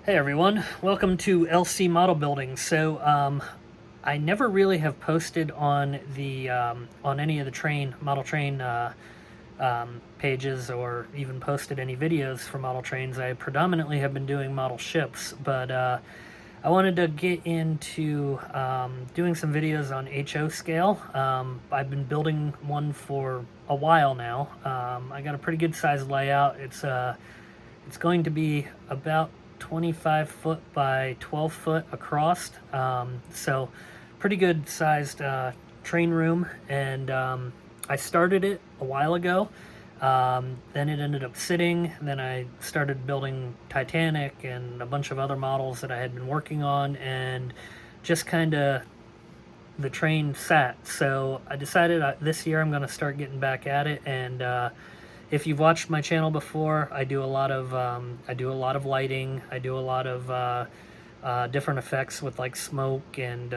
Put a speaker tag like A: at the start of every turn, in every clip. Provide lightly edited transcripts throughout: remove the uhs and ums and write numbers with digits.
A: Hey everyone, welcome to LC Model Building. I never really have posted on the on any of the model train pages, or even posted any videos for model trains. I predominantly have been doing model ships, but I wanted to get into doing some videos on HO scale. I've been building one for a while now. I got a pretty good size layout. It's going to be about 25 foot by 12 foot across. So pretty good sized train room. And I started it a while ago. Then it ended up sitting. Then I started building Titanic and a bunch of other models that I had been working on, and just kind of the train sat. So I decided this year I'm going to start getting back at it. And if you've watched my channel before, I do a lot of lighting. I do a lot of different effects with like smoke, and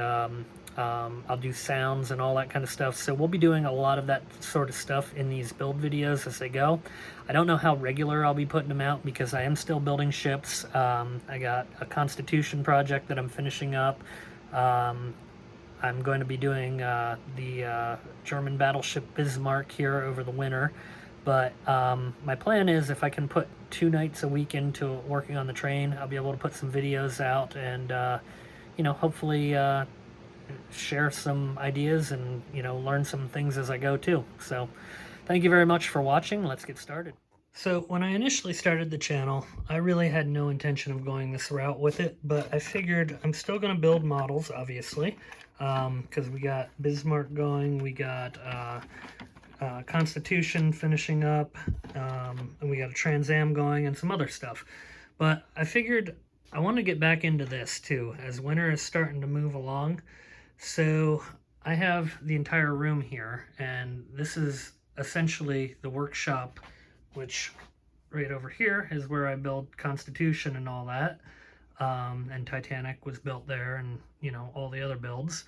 A: I'll do sounds and all that kind of stuff. So we'll be doing a lot of that sort of stuff in these build videos as they go. I don't know how regular I'll be putting them out because I am still building ships. I got a Constitution project that I'm finishing up. I'm going to be doing the German battleship Bismarck here over the winter. But my plan is, if I can put 2 nights a week into working on the train, I'll be able to put some videos out and, hopefully share some ideas and, learn some things as I go too. So thank you very much for watching. Let's get started. So when I initially started the channel, I really had no intention of going this route with it, but I figured I'm still going to build models, obviously, because we got Bismarck going, we got Constitution finishing up, and we got a Trans Am going and some other stuff. But I figured I want to get back into this too, as winter is starting to move along. So I have the entire room here, and this is essentially the workshop, which right over here is where I build Constitution and all that. And Titanic was built there, and all the other builds.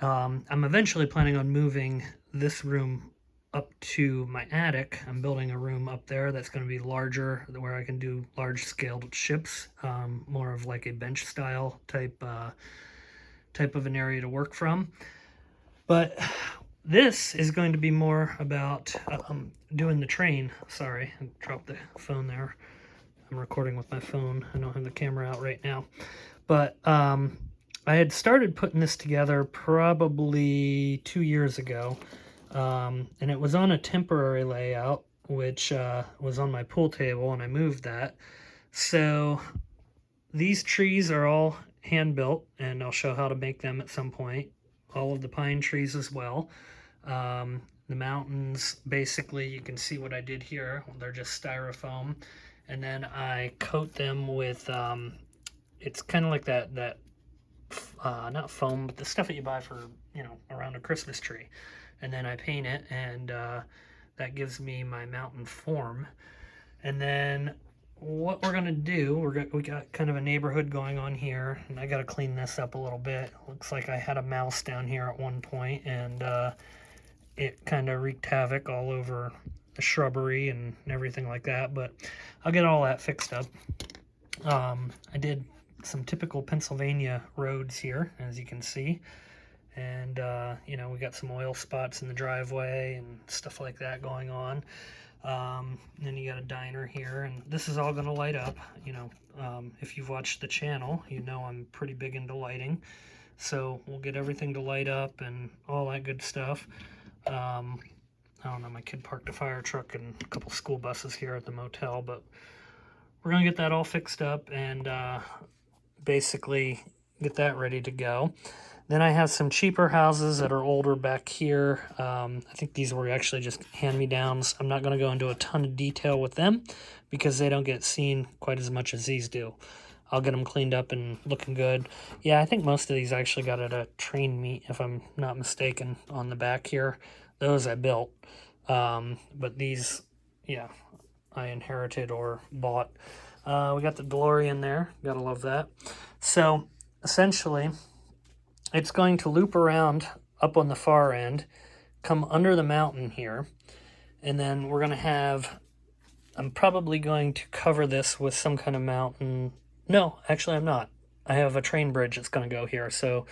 A: I'm eventually planning on moving this room up to my attic. I'm building a room up there that's going to be larger, where I can do large scaled ships, more of like a bench style type of an area to work from. But this is going to be more about doing the train. Sorry, I dropped the phone there. I'm recording with my phone. I don't have the camera out right now. But I had started putting this together probably 2 years ago. And it was on a temporary layout, which was on my pool table, and I moved that. So these trees are all hand built, and I'll show how to make them at some point. All of the pine trees as well. The mountains, basically, you can see what I did here. They're just styrofoam, and then I coat them with it's kind of like that not foam, but the stuff that you buy for around a Christmas tree. And then I paint it, and that gives me my mountain form. And then what we're gonna do, we got kind of a neighborhood going on here, and I gotta clean this up a little bit. Looks like I had a mouse down here at one point, and it kind of wreaked havoc all over the shrubbery and everything like that, but I'll get all that fixed up. I did some typical Pennsylvania roads here, as you can see. And, we got some oil spots in the driveway and stuff like that going on. Then you got a diner here, and this is all going to light up. If you've watched the channel, I'm pretty big into lighting. So we'll get everything to light up and all that good stuff. I don't know, my kid parked a fire truck and a couple school buses here at the motel, but we're going to get that all fixed up and basically get that ready to go. Then I have some cheaper houses that are older back here. I think these were actually just hand-me-downs. I'm not going to go into a ton of detail with them because they don't get seen quite as much as these do. I'll get them cleaned up and looking good. Yeah, I think most of these I actually got at a train meet, if I'm not mistaken, on the back here. Those I built. But these, yeah, I inherited or bought. We got the DeLorean there. Gotta love that. So, essentially, it's going to loop around up on the far end, come under the mountain here, and then we're going to have, I'm probably going to cover this with some kind of mountain No, actually I'm not. I have a train bridge that's going to go here. So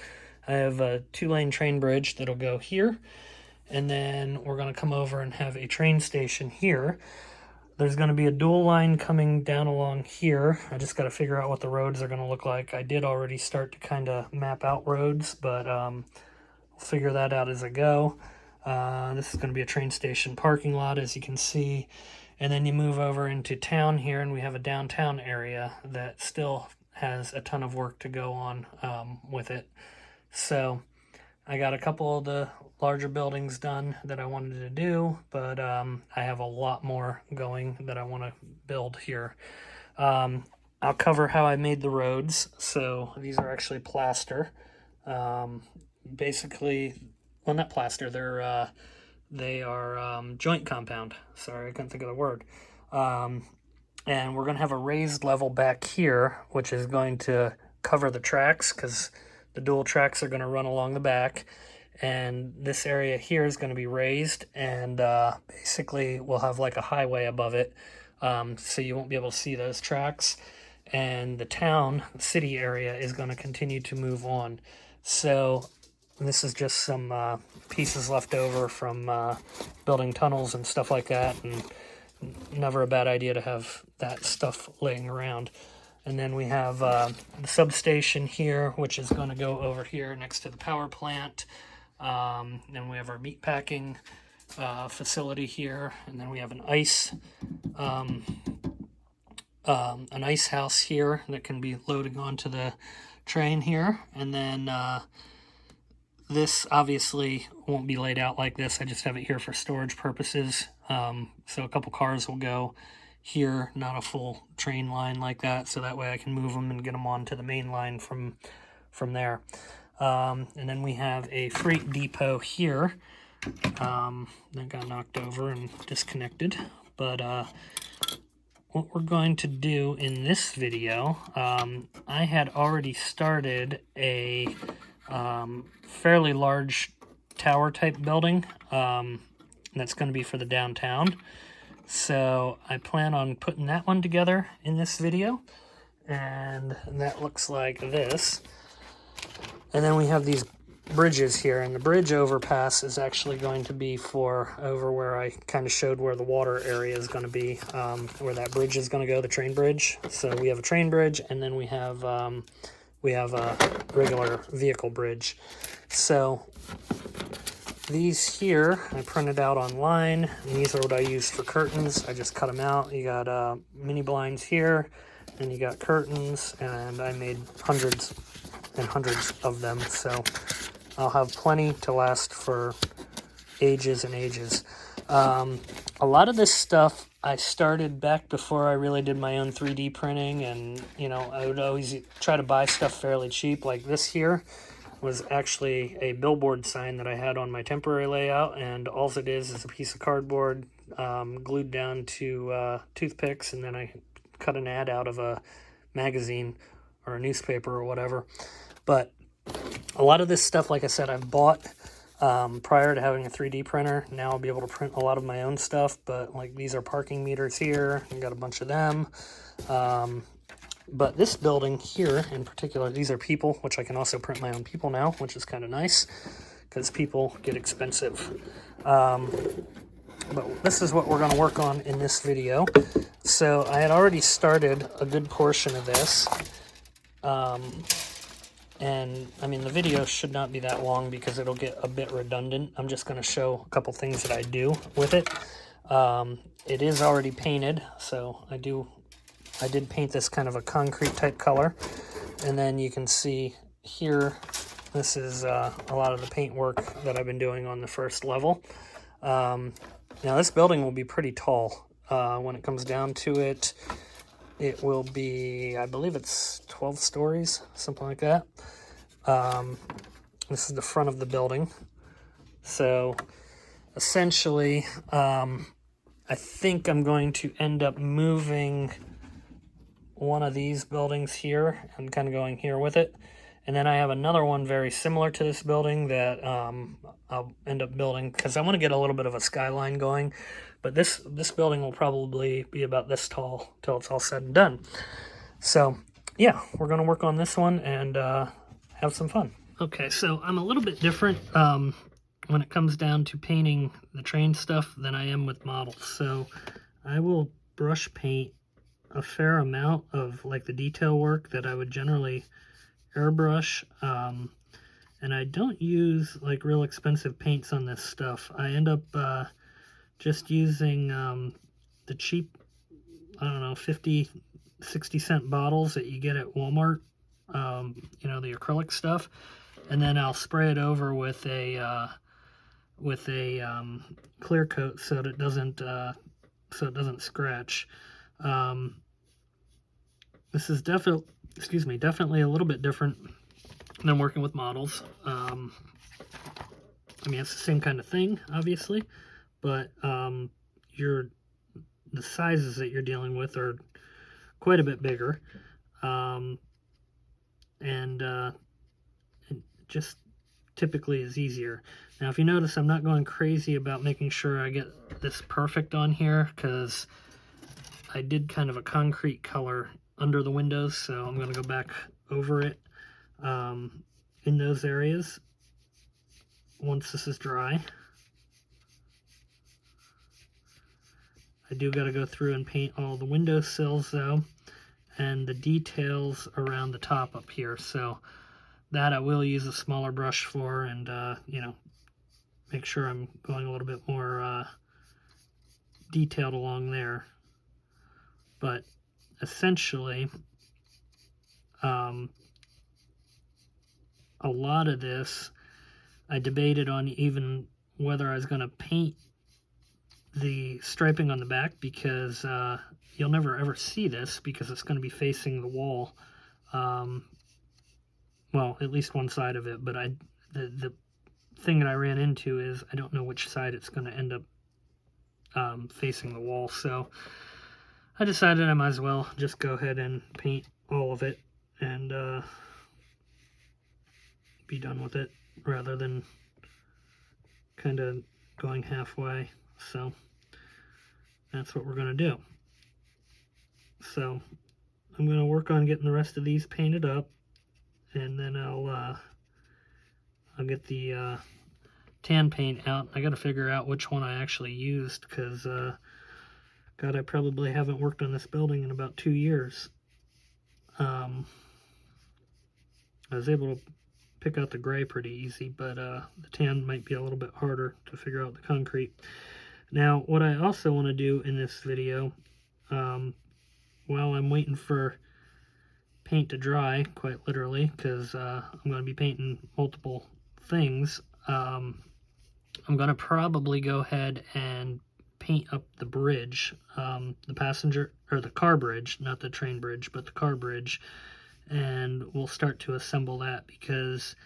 A: I have a 2-lane train bridge that'll go here, and then we're going to come over and have a train station here. There's going to be a dual line coming down along here. I just got to figure out what the roads are going to look like. I did already start to kind of map out roads, but I'll figure that out as I go. This is going to be a train station parking lot, as you can see. And then you move over into town here, and we have a downtown area that still has a ton of work to go on with it. So I got a couple of the larger buildings done that I wanted to do, but I have a lot more going that I want to build here. I'll cover how I made the roads. So these are actually plaster. Basically, well, not plaster, they are joint compound. Sorry, I couldn't think of the word. And we're going to have a raised level back here, which is going to cover the tracks, because the dual tracks are going to run along the back. And this area here is going to be raised, and basically we'll have like a highway above it, so you won't be able to see those tracks. And the city area is going to continue to move on. So this is just some pieces left over from building tunnels and stuff like that, and never a bad idea to have that stuff laying around. And then we have the substation here, which is going to go over here next to the power plant. Then we have our meat packing facility here, and then we have an ice house here that can be loading onto the train here. And then this obviously won't be laid out like this. I just have it here for storage purposes. So a couple cars will go here, not a full train line like that, so that way I can move them and get them onto the main line from there. And then we have a freight depot here that got knocked over and disconnected. But what we're going to do in this video, I had already started a fairly large tower type building that's going to be for the downtown. So I plan on putting that one together in this video, and that looks like this. And then we have these bridges here, and the bridge overpass is actually going to be for over where I kind of showed where the water area is going to be, where that bridge is going to go, the train bridge. So we have a train bridge, and then we have a regular vehicle bridge. So these here I printed out online, and these are what I used for curtains. I just cut them out. You got mini blinds here, and you got curtains, and I made hundreds and hundreds of them, so I'll have plenty to last for ages and ages. A lot of this stuff I started back before I really did my own 3D printing, and I would always try to buy stuff fairly cheap. Like this here was actually a billboard sign that I had on my temporary layout, and all it is a piece of cardboard glued down to toothpicks, and then I cut an ad out of a magazine or a newspaper or whatever. But a lot of this stuff, like I said, I've bought prior to having a 3D printer. Now I'll be able to print a lot of my own stuff, but like these are parking meters here. I got a bunch of them. But this building here in particular, these are people, which I can also print my own people now, which is kind of nice because people get expensive. But this is what we're going to work on in this video. So I had already started a good portion of this. And I mean, the video should not be that long because it'll get a bit redundant. I'm just going to show a couple things that I do with it. It is already painted, so I did paint this kind of a concrete type color. And then you can see here, this is a lot of the paint work that I've been doing on the first level. Now this building will be pretty tall. When it comes down to it, it will be, I believe it's 12 stories, something like that. This is the front of the building. So essentially, I think I'm going to end up moving one of these buildings here and kind of going here with it. And then I have another one very similar to this building that I'll end up building because I want to get a little bit of a skyline going. But this building will probably be about this tall till it's all said and done. So yeah, we're going to work on this one and have some fun. Okay, so I'm a little bit different when it comes down to painting the train stuff than I am with models. So I will brush paint a fair amount of like the detail work that I would generally airbrush. And I don't use like real expensive paints on this stuff. I end up just using the cheap, I don't know, 50, 60-cent bottles that you get at Walmart, you know, the acrylic stuff. And then I'll spray it over with a clear coat so that it doesn't scratch. This is definitely a little bit different than working with models. I mean, it's the same kind of thing, obviously, but the sizes that you're dealing with are quite a bit bigger, and it just typically is easier. Now, if you notice, I'm not going crazy about making sure I get this perfect on here, because I did kind of a concrete color under the windows, so I'm going to go back over it in those areas once this is dry. I do got to go through and paint all the window sills though, and the details around the top up here. So that I will use a smaller brush for, and you know, make sure I'm going a little bit more detailed along there. But essentially, a lot of this, I debated on even whether I was going to paint the striping on the back, because you'll never ever see this because it's going to be facing the wall. Well, at least one side of it, but the thing that I ran into is I don't know which side it's going to end up facing the wall. So I decided I might as well just go ahead and paint all of it and be done with it, rather than kind of going halfway. So that's what we're going to do. So I'm going to work on getting the rest of these painted up, and then I'll get the tan paint out. I got to figure out which one I actually used, because God, I probably haven't worked on this building in about 2 years. I was able to pick out the gray pretty easy, but the tan might be a little bit harder to figure out the concrete. Now, what I also want to do in this video, while I'm waiting for paint to dry, quite literally, because I'm going to be painting multiple things, I'm going to probably go ahead and paint up the bridge, the car bridge, not the train bridge, but the car bridge, and we'll start to assemble that, because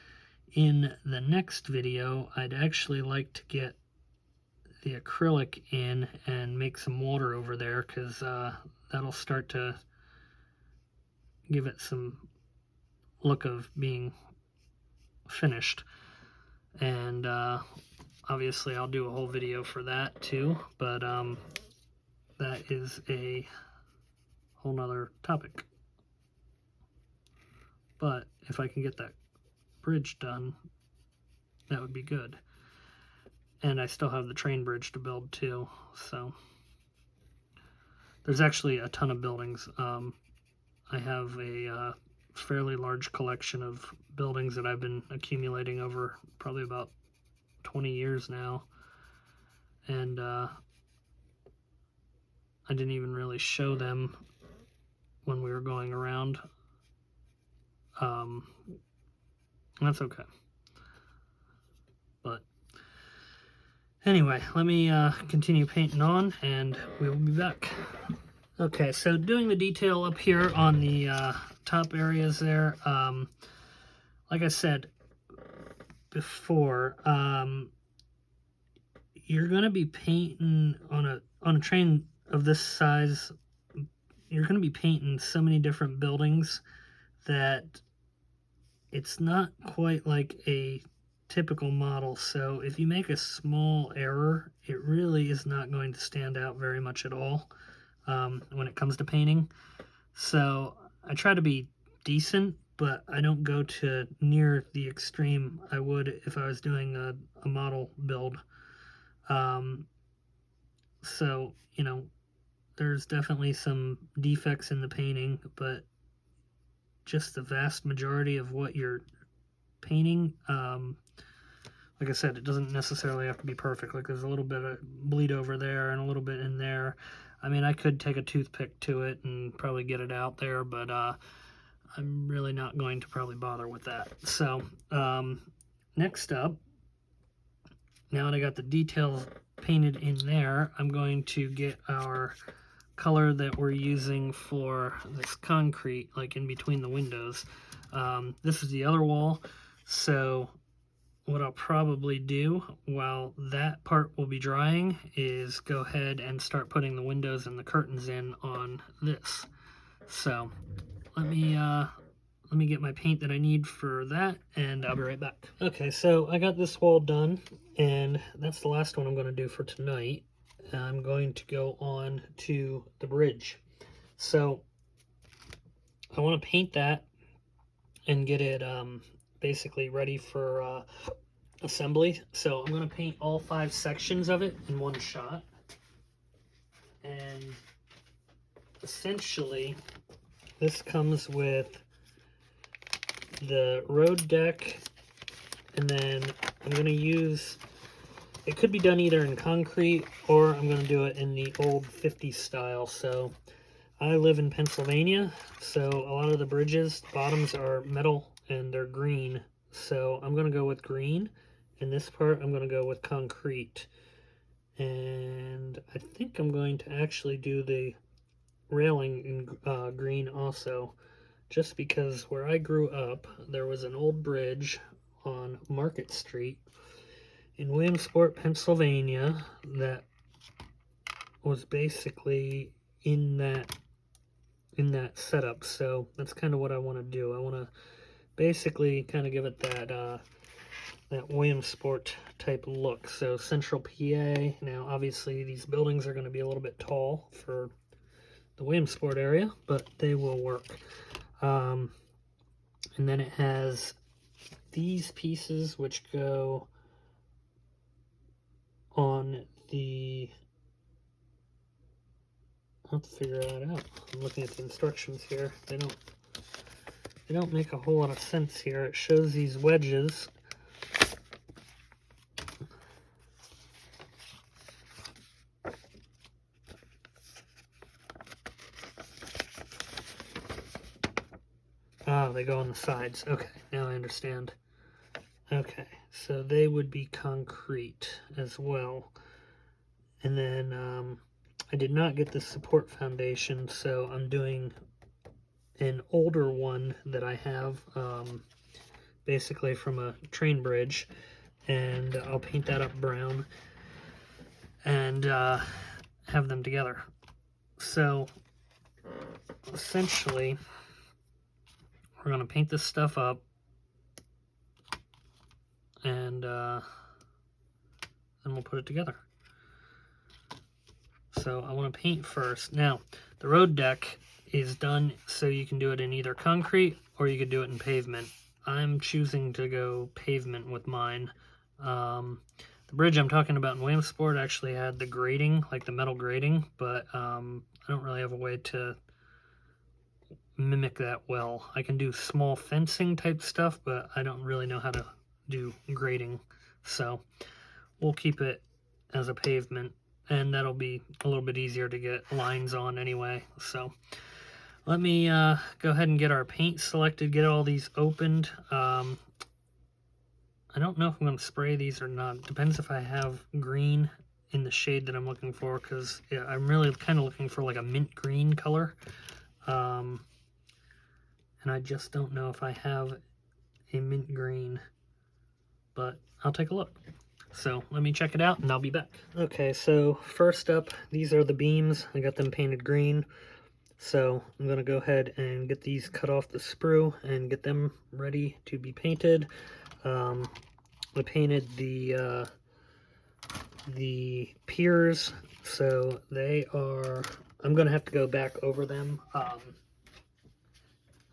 A: in the next video I'd actually like to get the acrylic in and make some water over there, because that'll start to give it some look of being finished. And obviously I'll do a whole video for that too, but that is a whole nother topic. But if I can get that bridge done, that would be good. And I still have the train bridge to build too, so there's actually a ton of buildings. I have a fairly large collection of buildings that I've been accumulating over probably about 20 years now, and I didn't even really show them when we were going around. That's okay. But anyway, let me continue painting on, and we will be back. Okay, so doing the detail up here on the top areas there, like I said before, you're going to be painting on a train of this size. You're going to be painting so many different buildings that it's not quite like a typical model. So if you make a small error, it really is not going to stand out very much at all when it comes to painting. So I try to be decent, but I don't go to near the extreme I would if I was doing a model build. So, you know, there's definitely some defects in the painting, but just the vast majority of what you're painting, like I said, it doesn't necessarily have to be perfect. Like there's a little bit of bleed over there and a little bit in there. I mean, I could take a toothpick to it and probably get it out there, but I'm really not going to probably bother with that. So next up, now that I got the details painted in there, I'm going to get our color that we're using for this concrete, like in between the windows. This is the other wall, so what I'll probably do while that part will be drying is go ahead and start putting the windows and the curtains in on this. So let me get my paint that I need for that, and I'll be right back. Okay, so I got this wall done, and that's the last one I'm going to do for tonight. I'm going to go on to the bridge. So I want to paint that and get it basically ready for assembly. So I'm going to paint all 5 sections of it in one shot. And essentially, this comes with the road deck, and then I'm going to use, it could be done either in concrete or I'm going to do it in the old 50s style. So I live in Pennsylvania, so a lot of the bridges, bottoms are metal and they're green. So I'm going to go with green. In this part, I'm going to go with concrete. And I think I'm going to actually do the railing in green also, just because where I grew up, there was an old bridge on Market Street in Williamsport, Pennsylvania, that was basically in that setup. So that's kind of what I want to do. I want to basically kind of give it that Williamsport type look. So Central PA. Now obviously these buildings are going to be a little bit tall for the Williamsport area, but they will work. And then it has these pieces which go on the, I'll have to figure that out. I'm looking at the instructions here. They don't make a whole lot of sense here. It shows these wedges. Ah, they go on the sides. Okay, now I understand. Okay, so they would be concrete as well. And then I did not get the support foundation, so I'm doing an older one that I have, basically from a train bridge, and I'll paint that up brown and have them together. So essentially, we're going to paint this stuff up, and then we'll put it together. So I want to paint first. Now, the road deck is done so you can do it in either concrete or you could do it in pavement. I'm choosing to go pavement with mine. The bridge I'm talking about in Williamsport actually had the grating, like the metal grating, but I don't really have a way to mimic that well. I can do small fencing type stuff, but I don't really know how to do grading. So we'll keep it as a pavement, and that'll be a little bit easier to get lines on anyway. So let me go ahead and get our paint selected, get all these opened. I don't know if I'm going to spray these or not. It depends if I have green in the shade that I'm looking for, because yeah, I'm really kind of looking for like a mint green color. And I just don't know if I have a mint green, but I'll take a look. So let me check it out and I'll be back. Okay, so first up, these are the beams. I got them painted green. So I'm going to go ahead and get these cut off the sprue and get them ready to be painted. I painted the piers, so they are, I'm going to have to go back over them.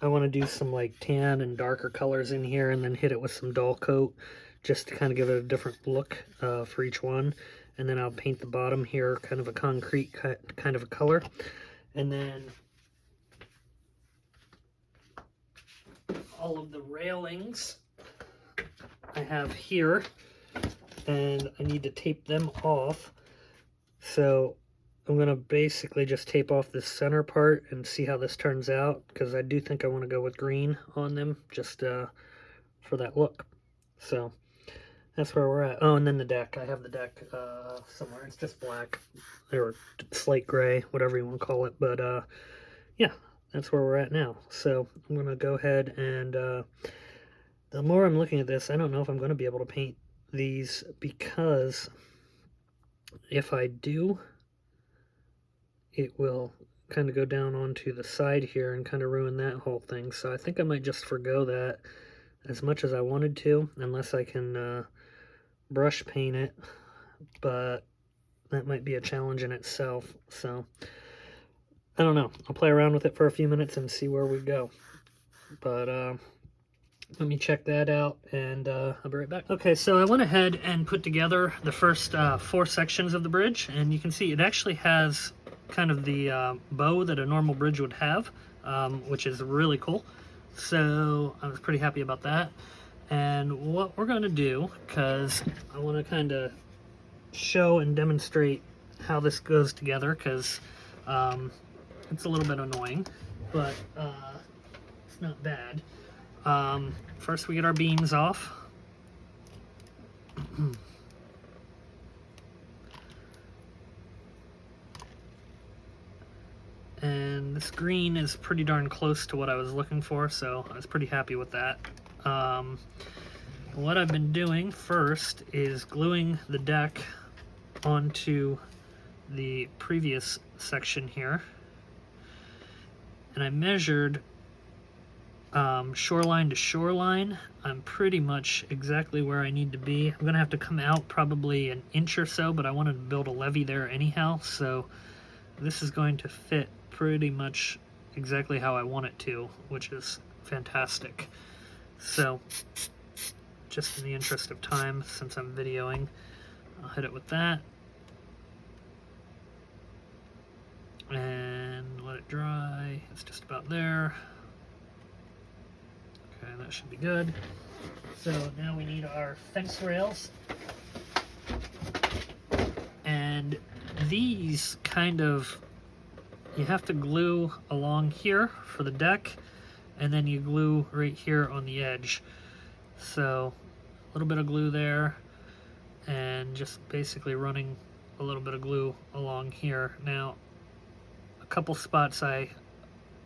A: I want to do some like tan and darker colors in here and then hit it with some dull coat just to kind of give it a different look for each one. And then I'll paint the bottom here kind of a concrete kind of a color. And then all of the railings I have here, and I need to tape them off. So I'm going to basically just tape off this center part and see how this turns out, because I do think I want to go with green on them just for that look. So that's where we're at. Oh, and then the deck. I have the deck somewhere. It's just black or slate gray, whatever you want to call it. But yeah, that's where we're at now. So I'm going to go ahead and the more I'm looking at this, I don't know if I'm going to be able to paint these, because if I do, it will kind of go down onto the side here and kind of ruin that whole thing. So I think I might just forgo that as much as I wanted to, unless I can brush paint it, but that might be a challenge in itself. So I don't know. I'll play around with it for a few minutes and see where we go. But let me check that out, and I'll be right back. Okay, so I went ahead and put together the first 4 sections of the bridge, and you can see it actually has kind of the bow that a normal bridge would have, which is really cool. So I was pretty happy about that. And what we're going to do, because I want to kind of show and demonstrate how this goes together, because it's a little bit annoying, but it's not bad. First we get our beams off. And this green is pretty darn close to what I was looking for, so I was pretty happy with that. What I've been doing first is gluing the deck onto the previous section here. And I measured shoreline to shoreline. I'm pretty much exactly where I need to be. I'm gonna have to come out probably an inch or so, but I wanted to build a levee there anyhow, so this is going to fit pretty much exactly how I want it to, which is fantastic. So just in the interest of time, since I'm videoing, I'll hit it with that and let it dry. It's just about there. Okay, that should be good. So now we need our fence rails. And these kind of, you have to glue along here for the deck, and then you glue right here on the edge. So a little bit of glue there, and just basically running a little bit of glue along here. Now, a couple spots I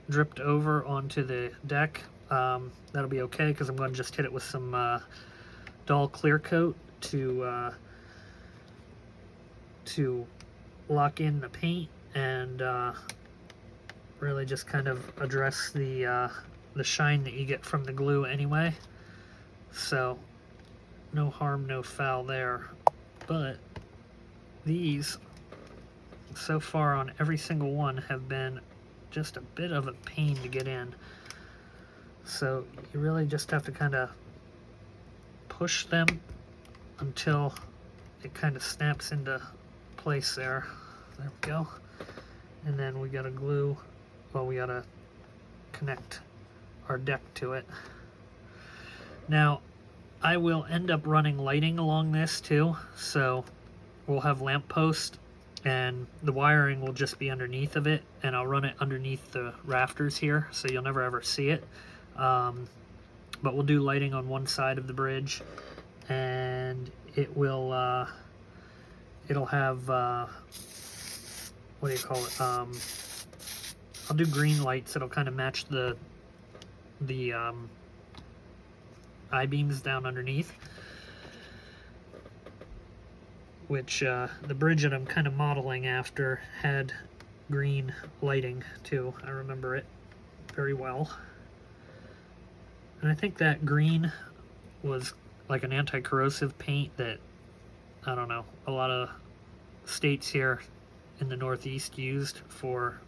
A: dripped over onto the deck. That'll be okay, because I'm going to just hit it with some dull clear coat to lock in the paint and really just kind of address the shine that you get from the glue anyway. So no harm, no foul there. But these, so far on every single one, have been just a bit of a pain to get in. So you really just have to kind of push them until it kind of snaps into place there. There we go. And then we gotta glue, well, we gotta connect our deck to it. Now, I will end up running lighting along this too, so we'll have lamp post, and the wiring will just be underneath of it, and I'll run it underneath the rafters here, so you'll never ever see it. But we'll do lighting on one side of the bridge, and it will it'll have what do you call it? I'll do green lights. It'll kind of match the I-beams down underneath, which the bridge that I'm kind of modeling after had green lighting too. I remember it very well. And I think that green was like an anti-corrosive paint that, I don't know, a lot of states here in the Northeast used for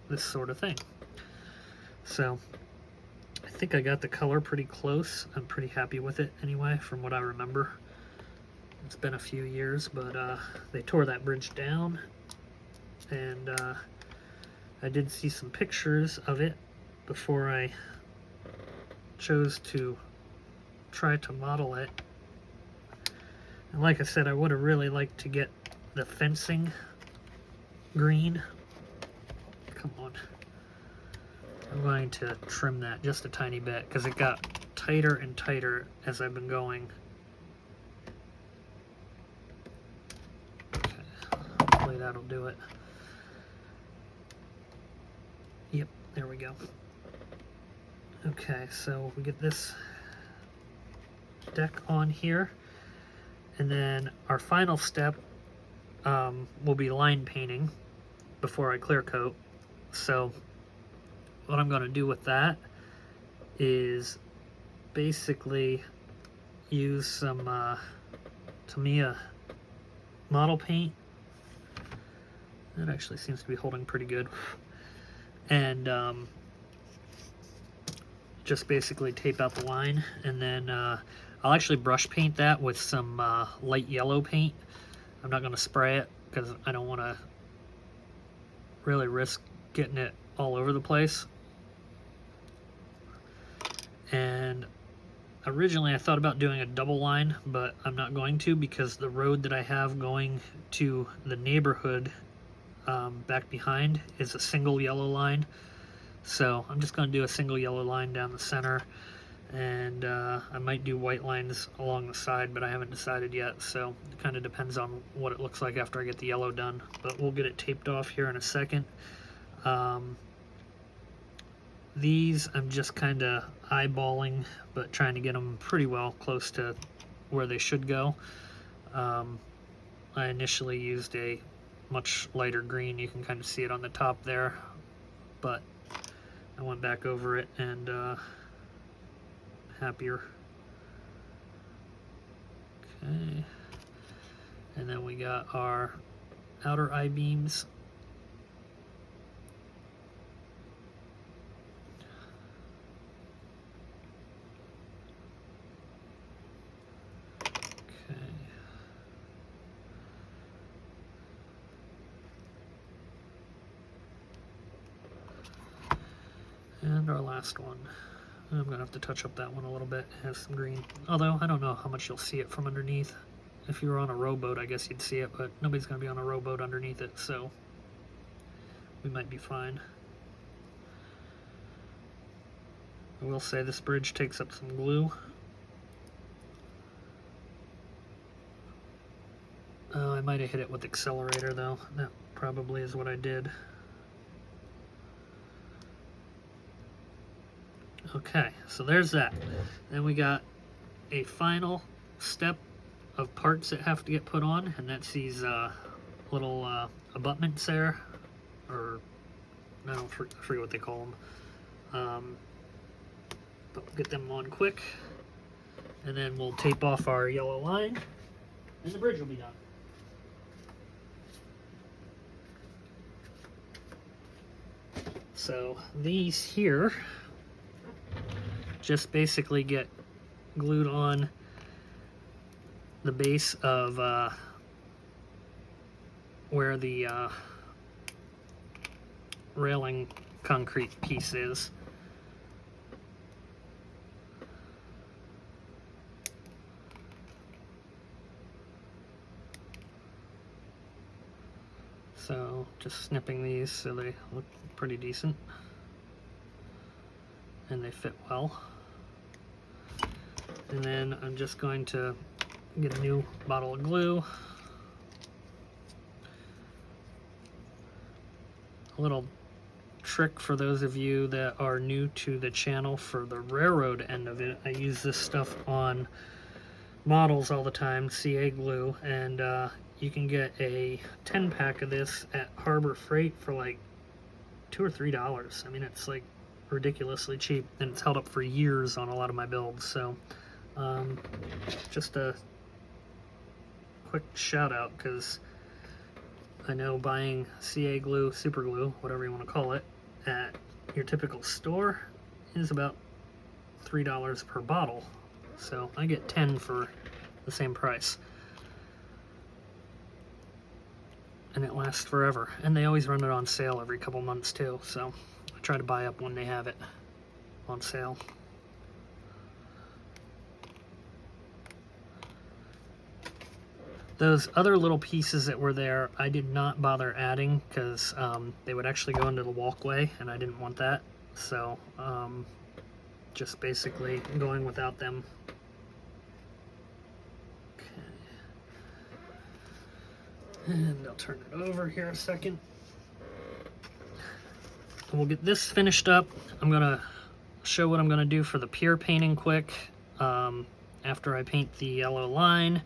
A: this sort of thing. So I think I got the color pretty close. I'm pretty happy with it anyway, from what I remember. It's been a few years, but they tore that bridge down, and I did see some pictures of it before I chose to try to model it. And like I said, I would have really liked to get the fencing green. Come on. I'm going to trim that just a tiny bit because it got tighter and tighter as I've been going. Okay, hopefully that'll do it. Yep, there we go. Okay, so we get this deck on here, and then our final step will be line painting before I clear coat. So what I'm going to do with that is basically use some Tamiya model paint. That actually seems to be holding pretty good. And just basically tape out the line, and then I'll actually brush paint that with some light yellow paint. I'm not going to spray it because I don't want to really risk getting it all over the place. And originally I thought about doing a double line, but I'm not going to because the road that I have going to the neighborhood back behind is a single yellow line. So I'm just going to do a single yellow line down the center, and I might do white lines along the side, but I haven't decided yet, so it kind of depends on what it looks like after I get the yellow done. But we'll get it taped off here in a second. These I'm just kind of eyeballing, but trying to get them pretty well close to where they should go. I initially used a much lighter green. You can kind of see it on the top there, but I went back over it and happier. Okay, and then we got our outer I-beams. And our last one. I'm going to have to touch up that one a little bit. It has some green. Although, I don't know how much you'll see it from underneath. If you were on a rowboat, I guess you'd see it, but nobody's going to be on a rowboat underneath it, so we might be fine. I will say this bridge takes up some glue. I might have hit it with accelerator, though. That probably is what I did. Okay, so there's that. Then we got a final step of parts that have to get put on, and that's these little abutments there, or I forget what they call them. But we'll get them on quick, and then we'll tape off our yellow line, and the bridge will be done. So these here just basically get glued on the base of where the railing concrete piece is. So just snipping these so they look pretty decent and they fit well. And then I'm just going to get a new bottle of glue. A little trick for those of you that are new to the channel: for the railroad end of it, I use this stuff on models all the time, CA glue, and you can get a 10-pack of this at Harbor Freight for like $2 or $3. I mean, it's like ridiculously cheap, and it's held up for years on a lot of my builds. So just a quick shout out, because I know buying CA glue, super glue, whatever you want to call it, at your typical store is about $3 per bottle. So I get 10 for the same price. And it lasts forever. And they always run it on sale every couple months too. So I try to buy up when they have it on sale. Those other little pieces that were there, I did not bother adding because they would actually go into the walkway and I didn't want that. So just basically going without them. Okay. And I'll turn it over here a second. We'll get this finished up. I'm gonna show what I'm gonna do for the pier painting quick after I paint the yellow line.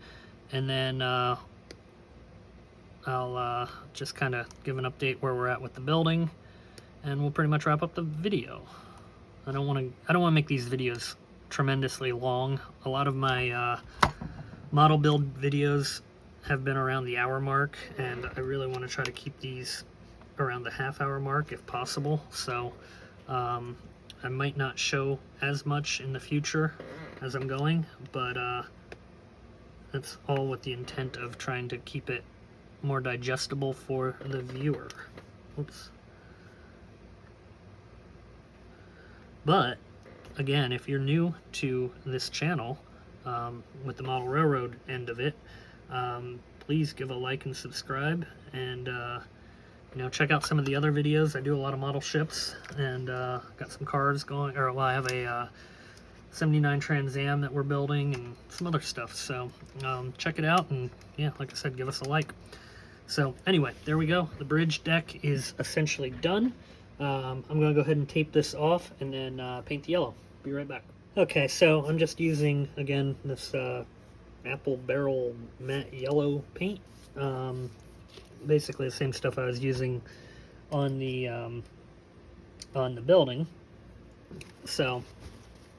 A: And then I'll just kind of give an update where we're at with the building, and we'll pretty much wrap up the video. I don't want to make these videos tremendously long. A lot of my model build videos have been around the hour mark, and I really want to try to keep these around the half-hour mark if possible. So I might not show as much in the future as I'm going, but that's all with the intent of trying to keep it more digestible for the viewer. Oops. But, again, if you're new to this channel, with the Model Railroad end of it, please give a like and subscribe, and you know, check out some of the other videos. I do a lot of model ships, and got some cars going, or well, I have a 79 Trans Am that we're building and some other stuff. So check it out, and yeah, like I said, give us a like. So anyway, there we go. The bridge deck is essentially done. I'm gonna go ahead and tape this off and then paint the yellow. Be right back. Okay, so I'm just using, again, this Apple Barrel Matte Yellow paint. Basically the same stuff I was using on the building. So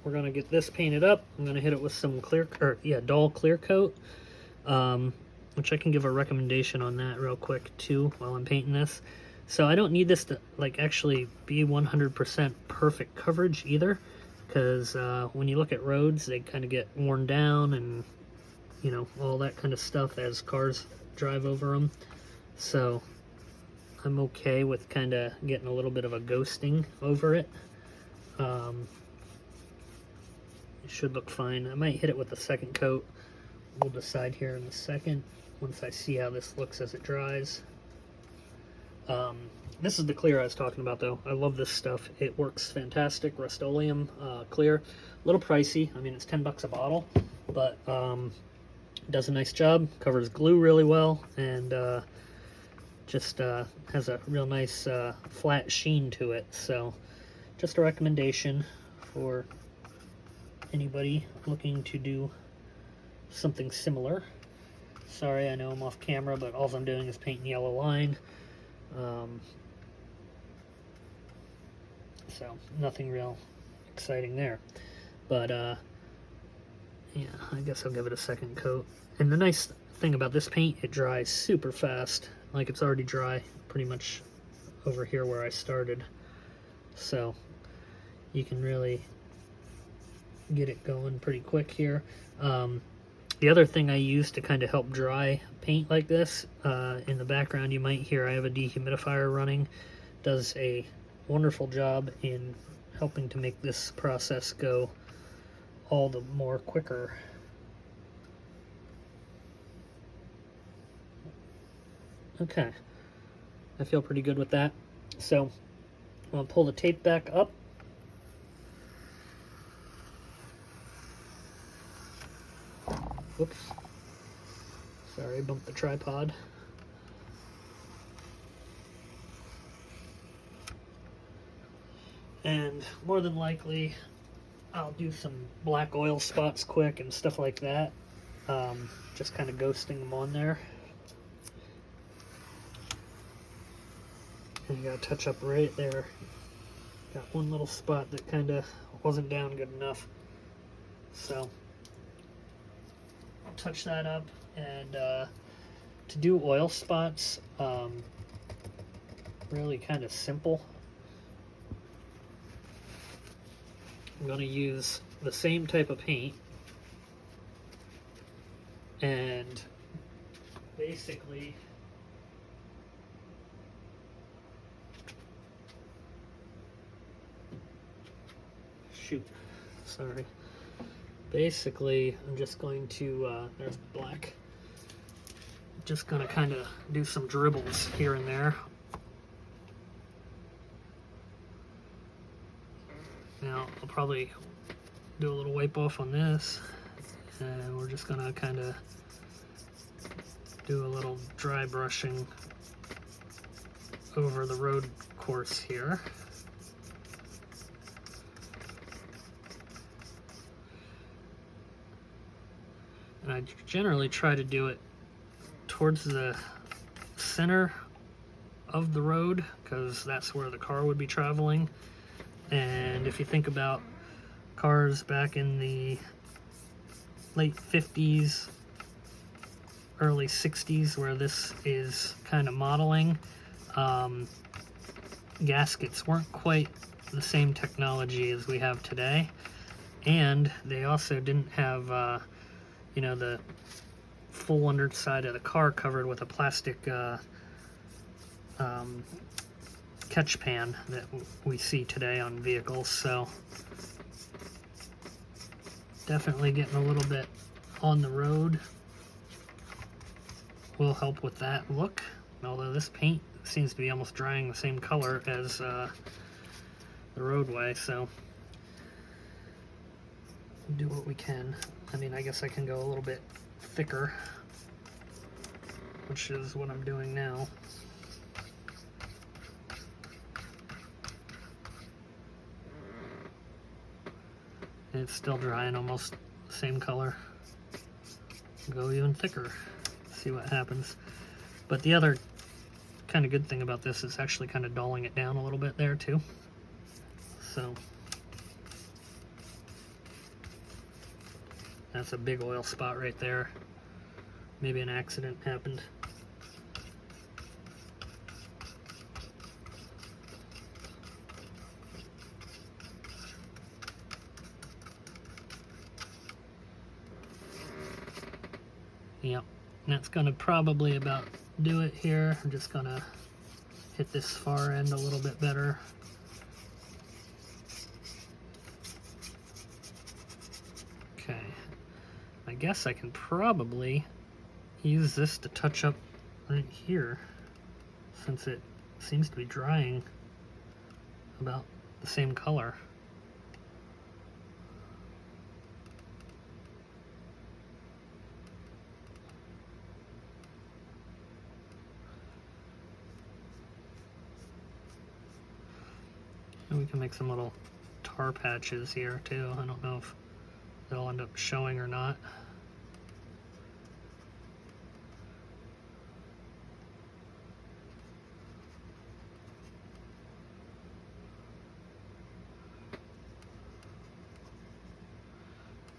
A: we're gonna get this painted up. I'm gonna hit it with some Dahl clear coat, which I can give a recommendation on that real quick too while I'm painting this. So I don't need this to like actually be 100% perfect coverage either, because when you look at roads, they kind of get worn down and, you know, all that kind of stuff as cars drive over them. So I'm okay with kind of getting a little bit of a ghosting over it. It should look fine. I might hit it with a second coat. We'll decide here in a second once I see how this looks as it dries. This is the clear I was talking about though. I love this stuff. It works fantastic. Rust-Oleum clear. A little pricey. I mean, it's 10 bucks a bottle, but does a nice job. Covers glue really well, and just has a real nice flat sheen to it. So just a recommendation for anybody looking to do something similar. Sorry, I know I'm off camera, but all I'm doing is painting yellow line. So nothing real exciting there. But yeah, I guess I'll give it a second coat. And the nice thing about this paint, it dries super fast. Like, it's already dry pretty much over here where I started. So you can really get it going pretty quick here. The other thing I use to kind of help dry paint like this, in the background you might hear I have a dehumidifier running. Does a wonderful job in helping to make this process go all the more quicker. Okay, I feel pretty good with that. So I'm going to pull the tape back up. Whoops. Sorry, bumped the tripod. And more than likely, I'll do some black oil spots quick and stuff like that. Just kind of ghosting them on there. And you gotta touch up right there. Got one little spot that kind of wasn't down good enough. So I'll touch that up. And to do oil spots, really kind of simple. I'm going to use the same type of paint, and basically basically I'm just going to there's black, just going to kind of do some dribbles here and there. Now I'll probably do a little wipe off on this, and we're just going to kind of do a little dry brushing over the road course here. And I generally try to do it towards the center of the road, because that's where the car would be traveling. And if you think about cars back in the late 50s, early 60s, where this is kind of modeling, gaskets weren't quite the same technology as we have today, and they also didn't have you know, the full underside of the car covered with a plastic catch pan that we see today on vehicles. So definitely getting a little bit on the road will help with that look, although this paint seems to be almost drying the same color as the roadway, so do what we can. I mean, I guess I can go a little bit thicker, which is what I'm doing now. And it's still drying almost the same color. Go even thicker, see what happens. But the other kind of good thing about this is actually kind of dulling it down a little bit there too. So that's a big oil spot right there. Maybe an accident happened. Yep, that's gonna probably about do it here. I'm just gonna hit this far end a little bit better. Okay, I guess I can probably use this to touch up right here, since it seems to be drying about the same color. And we can make some little tar patches here too. I don't know if they'll end up showing or not.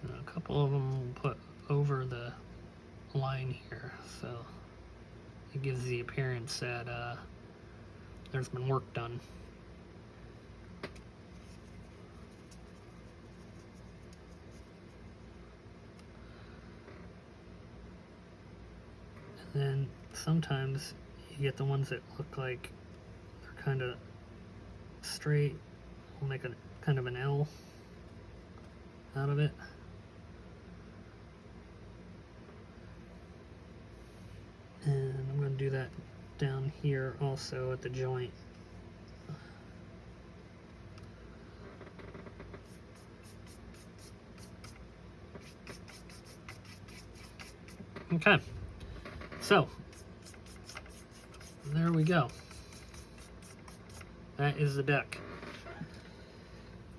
A: And a couple of them we'll put over the line here, so it gives the appearance that there's been work done. And then sometimes you get the ones that look like they're kind of straight. We'll make a kind of an L out of it. And I'm going to do that down here also at the joint. Okay, so there we go. That is the deck.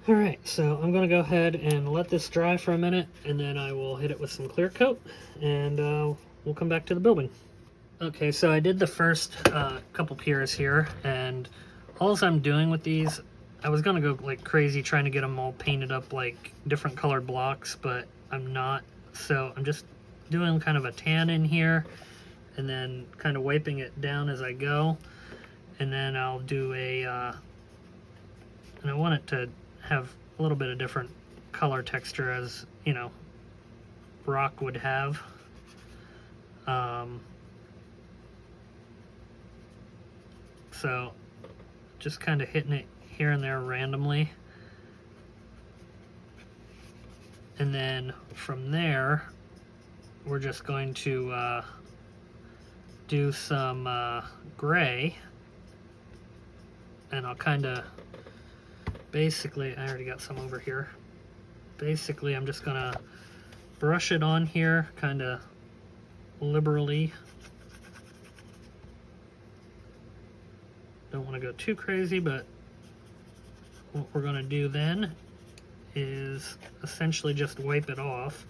A: All right, so I'm gonna go ahead and let this dry for a minute, and then I will hit it with some clear coat, and we'll come back to the building. Okay, so I did the first couple piers here, and all I'm doing with these, I was gonna go like crazy trying to get them all painted up like different colored blocks, but I'm not. So I'm just doing kind of a tan in here, and then kind of wiping it down as I go, and then I'll do a and I want it to have a little bit of different color texture, as you know, rock would have. So just kind of hitting it here and there randomly, and then from there we're just going to do some gray, and I'll kind of basically, I already got some over here. Basically, I'm just gonna brush it on here kind of liberally. Don't want to go too crazy, but what we're gonna do then is essentially just wipe it off,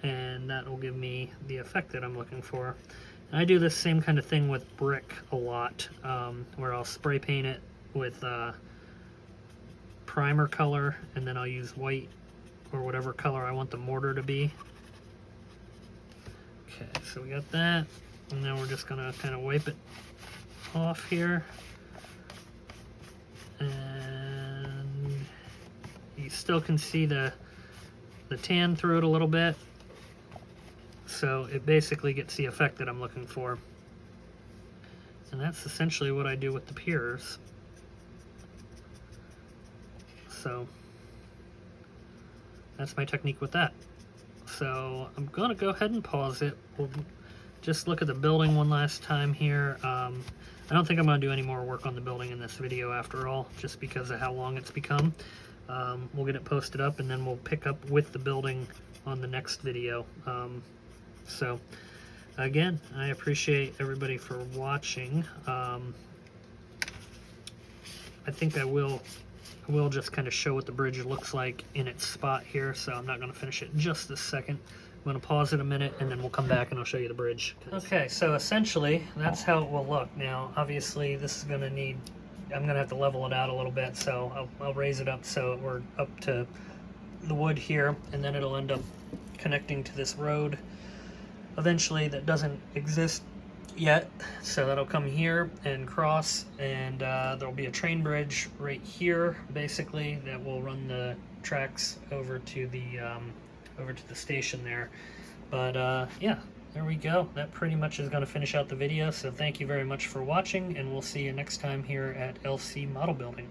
A: and that will give me the effect that I'm looking for. And I do this same kind of thing with brick a lot, where I'll spray paint it with primer color, and then I'll use white or whatever color I want the mortar to be. Okay, so we got that, and then we're just gonna kind of wipe it off here, and you still can see the tan through it a little bit, so it basically gets the effect that I'm looking for. And that's essentially what I do with the piers. So that's my technique with that. So I'm gonna go ahead and pause it. We'll just look at the building one last time here. I don't think I'm gonna do any more work on the building in this video after all, just because of how long it's become. We'll get it posted up, and then we'll pick up with the building on the next video. So again, I appreciate everybody for watching. I think I will just kind of show what the bridge looks like in its spot here, so I'm not going to finish it in just this second. I'm going to pause it a minute, and then we'll come back and I'll show you the bridge. Okay, so essentially that's how it will look. Now obviously this is going to need, I'm going to have to level it out a little bit, so I'll raise it up so we're up to the wood here, and then it'll end up connecting to this road eventually that doesn't exist yet. So that'll come here and cross, and there'll be a train bridge right here basically that will run the tracks over to the station there. But yeah, there we go. That pretty much is going to finish out the video. So thank you very much for watching, and we'll see you next time here at LC Model Building.